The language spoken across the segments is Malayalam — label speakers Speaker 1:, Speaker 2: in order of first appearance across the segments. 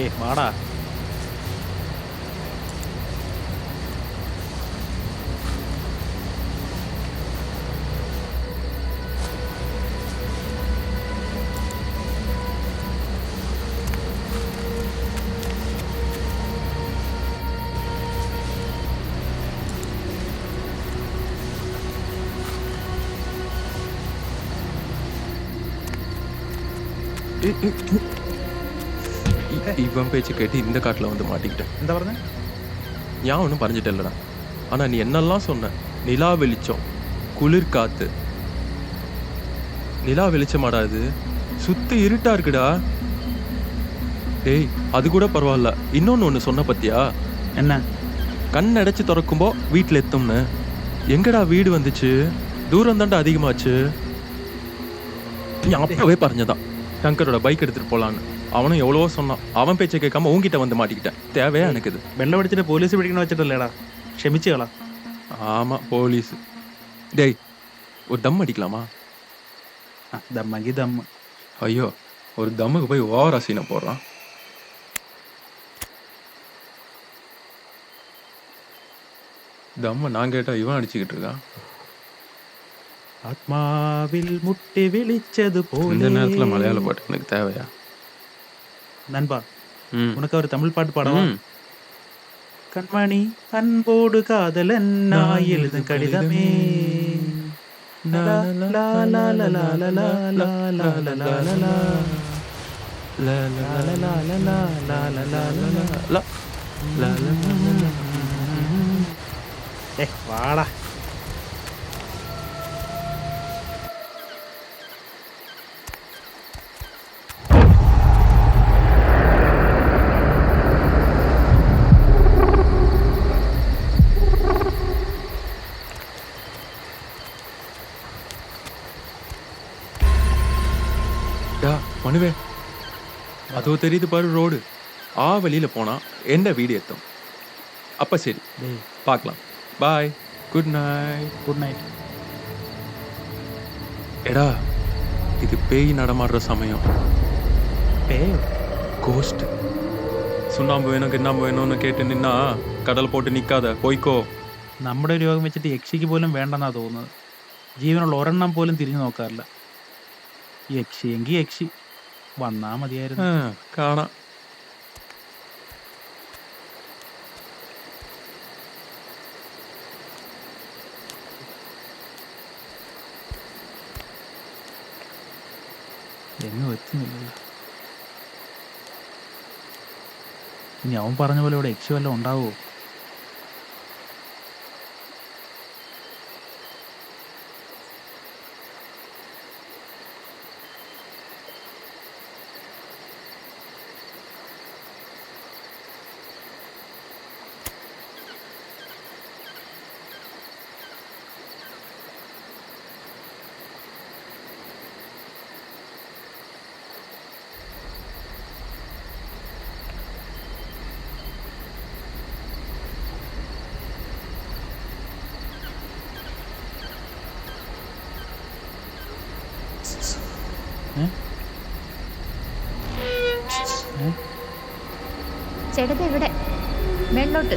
Speaker 1: ഏയ് വാടാ.
Speaker 2: இவன் பேச்சு கேட்டு இந்த காட்டில் வந்து மாட்டிக்கிட்டேன்.
Speaker 1: എന്താ പറഞ്ഞ?
Speaker 2: ഞാൻ ஒன்றும் പറഞ്ഞിട്ടില്ലடா. ஆனால் நீ என்னெல்லாம் சொன்ன, நிலா வெளிச்சம், குளிர் காத்து. நிலா வெளிச்சமாடா இது, சுத்த இருட்டா இருக்குடா. டேய் அது கூட பரவாயில்ல, இன்னொன்று சொன்ன பத்தியா?
Speaker 1: என்ன?
Speaker 2: கண் அடைச்சு திறக்கும்போ வீட்டில் எத்தும்னு. எங்கடா வீடு வந்துச்சு, தூரம் தாண்டா அதிகமாச்சு. ഞാൻ அப்பவே പറഞ്ഞதான் ശങ്കரோட பைக் எடுத்துட்டு போலான்னு. அவனும் எவ்வளவோ சொன்னான், அவன் பேச்சை கேட்காம உன்கிட்ட வந்து மாட்டிக்கிட்டேன். தேவையா எனக்கு இது?
Speaker 1: വെള്ളം അടിച്ചിട്ട് പോലീസ് പിടിക്കണ വെച്ചിട്ടല്ലേടാ, ക്ഷമിച്ചു കളാ.
Speaker 2: ஆமா போலீஸ். டேய் ஒரு தம் அடிக்கலாமா?
Speaker 1: ദമ്മങ്കി ദമ്മ്.
Speaker 2: ஐயோ ஒரு தம்முக்கு போய் ஓவரா சீனை போடுறான். தம்ம நான் கேட்டா இவன் அடிச்சுக்கிட்டு இருக்கான்.
Speaker 1: ആത്മാവിൽ മുട്ടി വിളിച്ചത്
Speaker 2: இந்த
Speaker 1: പോലെ.
Speaker 2: நேரத்துல மலையாள பாட்டு எனக்கு தேவையா?
Speaker 1: நண்பா,
Speaker 2: ம்.
Speaker 1: உனக்கு ஒரு தமிழ் பாட்டு பாடவா?
Speaker 2: ம்.
Speaker 1: கண்மணி அன்போடு காதலன் நான் எழுதும் கடிதமே. லா லா லா லா லா லா லா லா லா லா லா லா லா லா.
Speaker 2: லா லா லா லா லா லா லா லா லா லா லா லா லா.
Speaker 1: ஏய் வாடா.
Speaker 2: டா மனுவே, அதோ தெரியுது பாரு ரோடு. ஆ வழியில போனா என்ன வீடு எத்தும். அப்ப சரி,
Speaker 1: டேய்
Speaker 2: பார்க்கலாம். Bye, good night.
Speaker 1: Good night.
Speaker 2: எடா இது பேய் நடமாடுற சமயம்.
Speaker 1: பேய்?
Speaker 2: கோஸ்ட். சுண்ணாம்பு வேணும் கிண்ணாம்பு வேணும்னு கேட்டு நின்னா கடல் പോട്ട് നിൽക്കാതെ പോയിക്കോ.
Speaker 1: നമ്മുടെ രോഗം വെച്ചിട്ട് യക്ഷിക്ക് പോലും വേണ്ടെന്നാ തോന്നുന്നത്. ജീവനുള്ള ഒരെണ്ണം പോലും തിരിഞ്ഞു നോക്കാറില്ല. യക്ഷിയെങ്കിൽ യക്ഷി വന്നാ മതിയായിരുന്നു.
Speaker 2: കാണാം.
Speaker 1: എങ്ങും എത്തുന്നില്ലല്ലോ. ഇനി അവൻ പറഞ്ഞ പോലെ ഇവിടെ യക്ഷി വല്ലതും ഉണ്ടാവുമോ?
Speaker 3: ചേട്ടത് എവിടെ? മേളിലോട്ട്.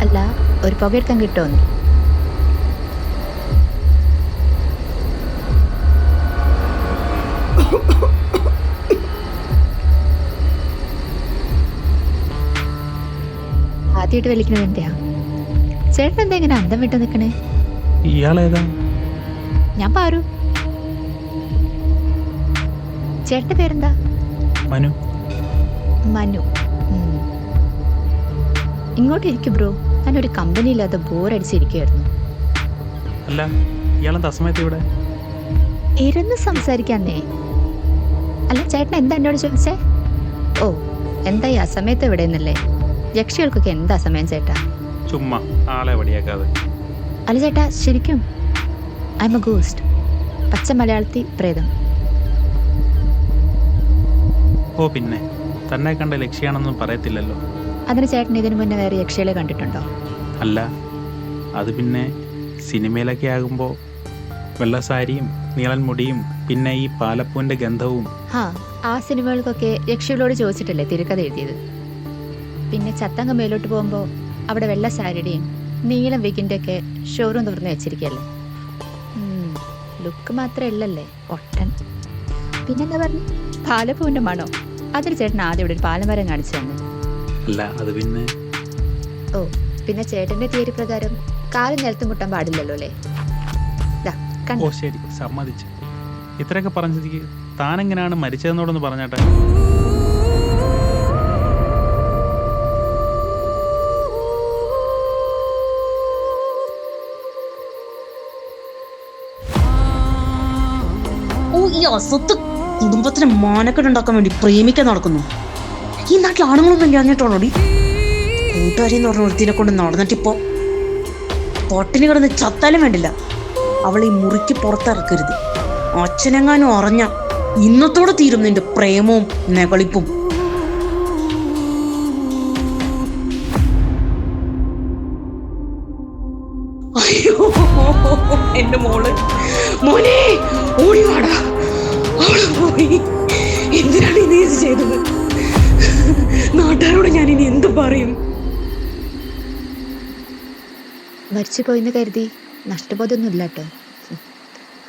Speaker 3: അല്ല, ഒരു പുകയെടുക്കാൻ കിട്ടുമോ? ആദ്യമായിട്ട് വലിക്കണത് എന്റെയാ? ചേട്ടൻ എന്താ ഇങ്ങനെ അന്തം വിട്ട് നിൽക്കണേ?
Speaker 1: ഇയാളേതാ?
Speaker 3: ഞാൻ പാറു. ചേട്ടന്റെ പേരെന്താ?
Speaker 1: മനു.
Speaker 3: മനു. ഇങ്ങോട്ട് ഇരിക്കും ബ്രോ. ഞാനൊരു കമ്പനി ഇല്ലാതെ ബോറടിച്ചിരിക്കുകയായിരുന്നു.
Speaker 1: അല്ല, ഇയാളെന്താ അസമയത്ത് ഇവിടെ?
Speaker 3: ഇരുന്ന് സംസാരിക്കാന്നേ. അല്ല ചേട്ടൻ എന്താ എന്നോട് ചോദിച്ചേ? ഓ, എന്താ ഈ അസമയത്ത് ഇവിടെ നിന്നല്ലേ? യക്ഷികൾക്കൊക്കെ എന്താ സമയം ചേട്ടാ?
Speaker 1: ചുമ്മാ ആളെ വടിയാക്കാതെ.
Speaker 3: അല്ല ചേട്ടാ, ശരിക്കും ഐ എം എ ഗോസ്റ്റ്. പച്ച മലയാളത്തിൽ പ്രേതം.
Speaker 1: ഓ പിന്നെ തന്നെ കണ്ട ലക്ഷ്യാണെന്നും പറയത്തില്ലല്ലോ.
Speaker 3: അതിന് ചേട്ടൻ ഇതിനു മുന്നേ വേറെ യക്ഷികളെ കണ്ടിട്ടുണ്ടോ?
Speaker 1: അല്ല, അത് പിന്നെ സിനിമയിലൊക്കെ ആകുമ്പോൾ വെള്ളസാരിയും നീളൻ മുടിയും പിന്നെ ഈ പാലപ്പൂവിൻ്റെ ഗന്ധവും.
Speaker 3: ആ സിനിമകൾക്കൊക്കെ യക്ഷികളോട് ചോദിച്ചിട്ടല്ലേ തിരക്കഥ എഴുതിയത്. പിന്നെ ചത്തങ്ങ മേലോട്ട് പോകുമ്പോൾ അവിടെ വെള്ള സാരിയുടെയും നീളം വിഗിൻ്റെ ഒക്കെ ഷോറൂം തുറന്ന് വെച്ചിരിക്കുകയല്ലേ. ലുക്ക് മാത്രമേ ഉള്ളല്ലേ ഒട്ടൻ. പിന്നെന്താ പറഞ്ഞു? പാലപ്പൂവിൻ്റെ മണോ? അതിന് ചേട്ടൻ ആദ്യം ഇവിടെ ഒരു പാലമരം കാണിച്ചു തന്നെ.
Speaker 1: അല്ല, അത് പിന്നെ
Speaker 3: ഓ പിന്നെ ചേട്ടൻ്റെ തിയറി പ്രകാരം കാലും നിലത്തും മുട്ടാൻ പാടില്ലല്ലോ അല്ലേ?
Speaker 1: ഓ ശരി, സമ്മതിച്ചു. ഇത്രയൊക്കെ പറഞ്ഞതിക്ക് താനെങ്ങനെയാണ് മരിച്ചതെന്നോടൊന്ന് പറഞ്ഞാട്ടെ.
Speaker 4: ഈ അസത്ത് കുടുംബത്തിന് മാനക്കേട് ഉണ്ടാക്കാൻ വേണ്ടി പ്രേമിക്കാൻ നടക്കുന്നു. ഈ നാട്ടിൽ ആണുങ്ങളൊന്നും ഇല്ലാഞ്ഞിട്ടാണോ കൂട്ടുകാരി എന്ന് പറഞ്ഞ ഒരുത്തിനെ കൊണ്ട് നടന്നിട്ടിപ്പോ പൊട്ടിന് കിടന്ന് ചത്താലും വേണ്ടില്ല അവൾ ഈ മുറിക്ക് പുറത്തിറക്കരുത്. അച്ഛനെങ്ങാനും അറിഞ്ഞ ഇന്നത്തോടെ തീരും നിന്റെ പ്രേമവും നെകളിപ്പും. അയ്യോ എന്റെ മോനെ ഓടിവാടാ. അവള് പോയി. എന്തിനാണ് നീ ഇത് ചെയ്തത്? നാട്ടുകാരോട് ഞാൻ ഇനി എന്ത് പറയും?
Speaker 3: മരിച്ചു പോയിന്ന് കരുതി നഷ്ടബോധമൊന്നും ഇല്ല കേട്ടോ.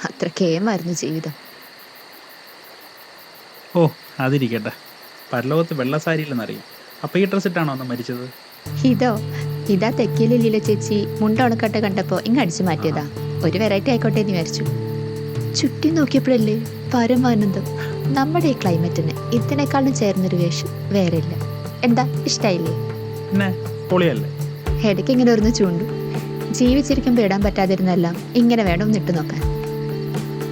Speaker 3: അത്ര കേമായിരുന്നു ജീവിതം.
Speaker 1: ഓ അതിരിക്കട്ടെ, പരലോകത്ത് വെള്ളസാരിയില്ലെന്നറിയാം. അപ്പം ഈ ഡ്രസ് ഇട്ടാണോ അന്ന് മരിച്ചത്?
Speaker 3: ഇതാ തെക്കിലെ ലീല ചേച്ചി മുണ്ട ഉണക്കട്ടെ കണ്ടപ്പോൾ ഇങ്ങ് അടിച്ചു മാറ്റിയതാ. ഒരു വെറൈറ്റി ആയിക്കോട്ടെ എന്ന് വിചാരിച്ചു. ചുറ്റി നോക്കിയപ്പോഴല്ലേ പരമാനന്ദം. നമ്മുടെ ഈ ക്ലൈമറ്റിന് ഇതിനേക്കാളും ചേർന്നൊരു വേഷം വേറെ ഇല്ല. എന്താ ഇഷ്ടായില്ലേ?
Speaker 1: പിന്നെ പൊളിയല്ലേ.
Speaker 3: ഇടയ്ക്ക് ഇങ്ങനെ ഒന്ന് ചൂണ്ടു. ജീവിച്ചിരിക്കുമ്പോൾ ഇടാൻ പറ്റാതിരുന്നെല്ലാം ഇങ്ങനെ വേണം ഇട്ട് നോക്കാൻ.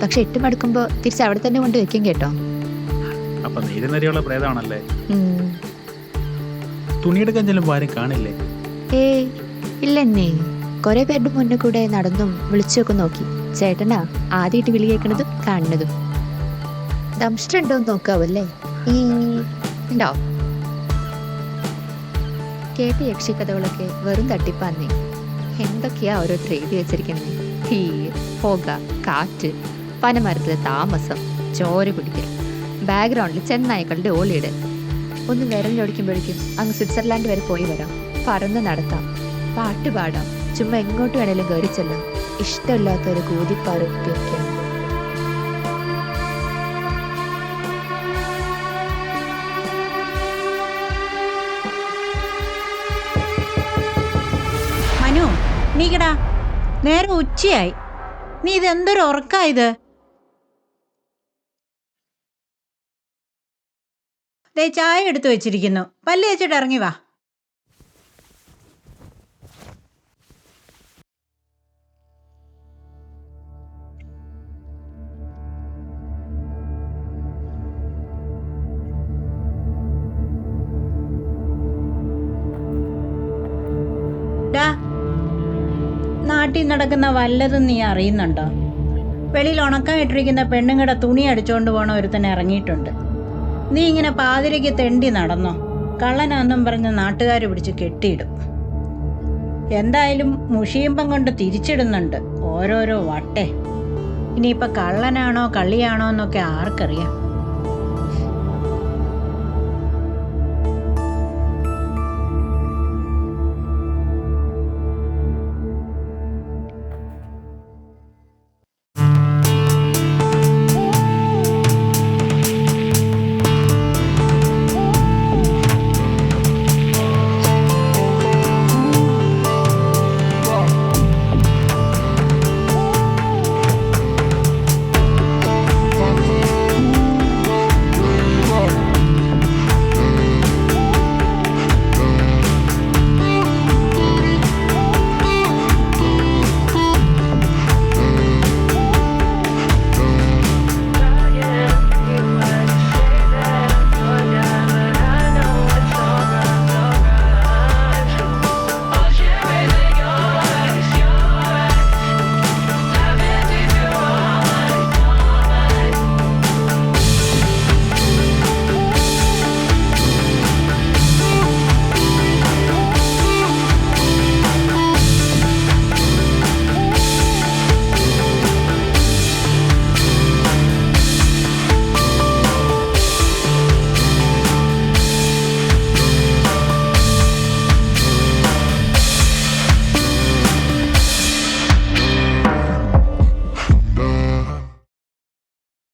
Speaker 3: പക്ഷെ ഇട്ട് മടുക്കുമ്പോൾ തിരിച്ച് അവിടെ തന്നെ കൊണ്ട് വെക്കും കേട്ടോ.
Speaker 1: അപ്പൊ നീരുന്നരിയുള്ള പ്രേതമാണല്ലേ. തുണിയെടുക്കാൻ ചെല്ലുമ്പോൾ ആരും കാണില്ലേ?
Speaker 3: ഇല്ലെന്നേ. കുറെ പേരുടെ മുന്നേ കൂടെ നടന്നും വിളിച്ചൊക്കെ നോക്കി. ചേട്ടനാ ആദ്യമായിട്ട് വിളി കേൾക്കണതും കാണുന്നതും. ദംഷ്ടണ്ടോന്ന് നോക്കാവല്ലേ? ഉണ്ടോ? കേട്ട യക്ഷിക്കഥകളൊക്കെ വെറും തട്ടിപ്പാന്നേ. എന്തൊക്കെയാ ഓരോരുത്തർ എഴുതി വെച്ചിരിക്കുന്നത്. തീ, പുക, കാറ്റ്, പനമരത്തിലെ താമസം, ചോര കുടിക്കൽ, ബാക്ക്ഗ്രൗണ്ടിൽ ചെന്നായ്ക്കളുടെ ഓളിയിട്. ഒന്ന് വിരലിലൊടിക്കുമ്പോഴേക്കും അങ്ങ് സ്വിറ്റ്സർലാൻഡ് വരെ പോയി വരാം. പറന്ന് നടത്താം, പാട്ട് പാടാം, ചുമ്മാ എങ്ങോട്ട് വേണേലും കയറി ചെല്ലാം. ഇഷ്ടമില്ലാത്തൊരു കൂതിപ്പാറൊക്കെയാണ്.
Speaker 5: മനു നീക്കടാ, നേരെ ഉച്ചയായി. നീ ഇതെന്തൊരു ഉറക്കായത്? ദേ ചായ എടുത്തു വെച്ചിരിക്കുന്നു. പല്ല് വെച്ചിട്ട് ഇറങ്ങി വാ. നാട്ടിൽ നടക്കുന്ന വല്ലതും നീ അറിയുന്നുണ്ടോ? വെളിയിൽ ഉണക്കായിട്ടിരിക്കുന്ന പെണ്ണുങ്ങളുടെ തുണി അടിച്ചോണ്ട് പോണ ഒരുത്തന്നെ ഇറങ്ങിയിട്ടുണ്ട്. നീ ഇങ്ങനെ പാതിരയ്ക്ക് തെണ്ടി നടന്നോ? കള്ളനാന്നും പറഞ്ഞ് നാട്ടുകാർ പിടിച്ച് കെട്ടിയിടും. എന്തായാലും മുഷിയുമ്പം കൊണ്ട് തിരിച്ചിടുന്നുണ്ട് ഓരോരോ വട്ടേ. ഇനിയിപ്പോൾ കള്ളനാണോ കള്ളിയാണോ എന്നൊക്കെ ആർക്കറിയാം.